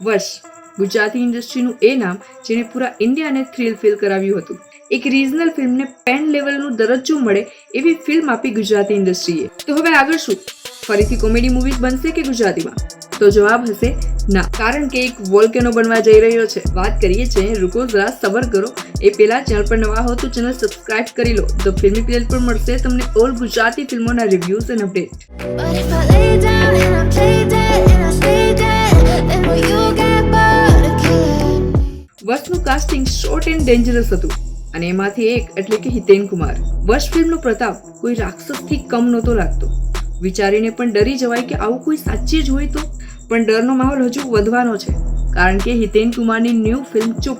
વર્ષ ગુજરાતી ઇન્ડસ્ટ્રીનું એ નામ જેણે પૂરા ઇન્ડિયાને થ્રિલ ફીલ કરાવ્યું હતું. એક રિજનલ ફિલ્મને પેન લેવલનું દરજ્જો મળે એવી ફિલ્મ આપી ગુજરાતી ઇન્ડસ્ટ્રીએ. તો હવે આગળ શું? ફરીથી કોમેડી મૂવીઝ બનશે કે ગુજરાતીમાં? તો જવાબ હશે ના, કારણ કે એક વોલ્કેનો બનવા જઈ રહ્યો છે. વાત કરીએ છીએ રૂકો જરા સબર કરો એ પહેલા ચેનલ પર નવા હો તો ચેનલ સબસ્ક્રાઇબ કરી લો. ધ ફિલ્મી પ્લેલ પર મળશે તમને ઓલ ગુજરાતી ફિલ્મોના રિવ્યૂઝ અને અપડેટ. વર્ષનું કાસ્ટિંગ શોર્ટ એન્ડ ડેન્જરસ હતું અને એમાંથી એક એટલે કે હિતેન કુમાર. વર્ષ ફિલ્મનો પ્રતાપ કોઈ રાક્ષસથી કમ નહોતો લાગતો. વિચારીને પણ ડરી જવાય કે આવું કોઈ સાચે જ હોય તો. પણ ડરનો માહોલ હજુ વધવાનો છે, કારણ કે હિતેન કુમારની ન્યૂ ફિલ્મ ચૂપ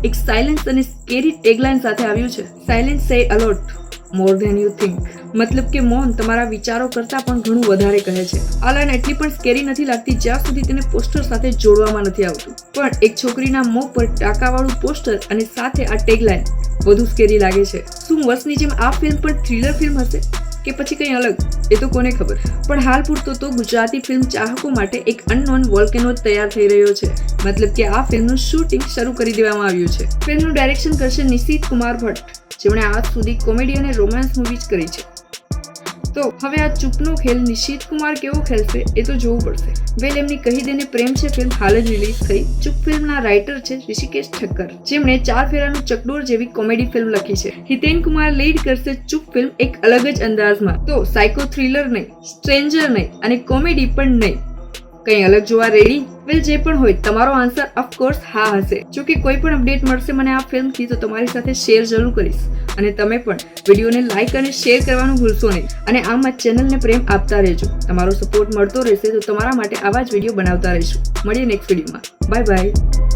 એક સાયલેન્સ અને સ્કેરી ટેગલાઇન સાથે આવ્યું છે. Silence says a lot more than you think. મતલબ કે મૌન તમારા વિચારો કરતાં પણ ઘણું વધારે કહે છે. આ લાઈન એટલી પણ સ્કેરી નથી લાગતી જ્યાં સુધી તેને પોસ્ટર સાથે જોડવામાં નથી આવતું. પણ એક છોકરીના મોં પર ટાંકાવાળું પોસ્ટર અને સાથે આ ટેગલાઇન વધુ સ્કેરી લાગે છે. શું વર્ષની જેમ આ ફિલ્મ પણ થ્રિલર ફિલ્મ હશે કે પછી કંઈ અલગ? એ તો કોને ખબર. પણ હાલ પૂરતો તો ગુજરાતી ફિલ્મ ચાહકો માટે એક અનનોન વોલ્કેનો તૈયાર થઈ રહ્યો છે. મતલબ કે આ ફિલ્મનું શૂટિંગ શરૂ કરી દેવામાં આવ્યું છે. ફિલ્મનું ડાયરેક્શન કરશે નિશિત કુમાર ભટ્ટ, જેમણે આજ સુધી કોમેડી અને રોમાન્સ મૂવીઝ કરી છે. તો હવે આ ચૂપનો ખેલ નિશિત કુમાર કેવો ખેલશે એ તો જોવું પડશે. વેલ, એમની કહી દેને પ્રેમ છે ફિલ્મ હાલ જ રિલીઝ થઈ. ચૂપ ફિલ્મના રાઇટર છે ઋષિકેશ ઠક્કર, જેમણે 4 ફેરાનું ચકડોળ જેવી કોમેડી ફિલ્મ લખી છે. હિતેન કુમાર લીડ કરશે ચૂપ ફિલ્મ એક અલગ જ અંદાજમાં. તો સાયકો થ્રિલર નહીં, સ્ટ્રેન્જર નહીં અને કોમેડી પણ નહીં, કંઈ અલગ જોવા રેડી? વેલ, જે પણ હોય તમારો આન્સર ઓફકોર્સ હા હશે. જો કે કોઈ પણ અપડેટ મળશે મને આ ફિલ્મથી તો તમારી સાથે શેર જરૂર કરીશ. અને તમે પણ વિડીયોને લાઇક અને શેર કરવાનું ભૂલશો નહીં. અને આમ આ ચેનલને પ્રેમ આપતા રહેજો. તમારો સપોર્ટ મળતો રહેશે તો તમારા માટે આવા જ વિડીયો બનાવતા રહીશું. મળીએ નેક્સ્ટ વિડીયોમાં. Bye bye.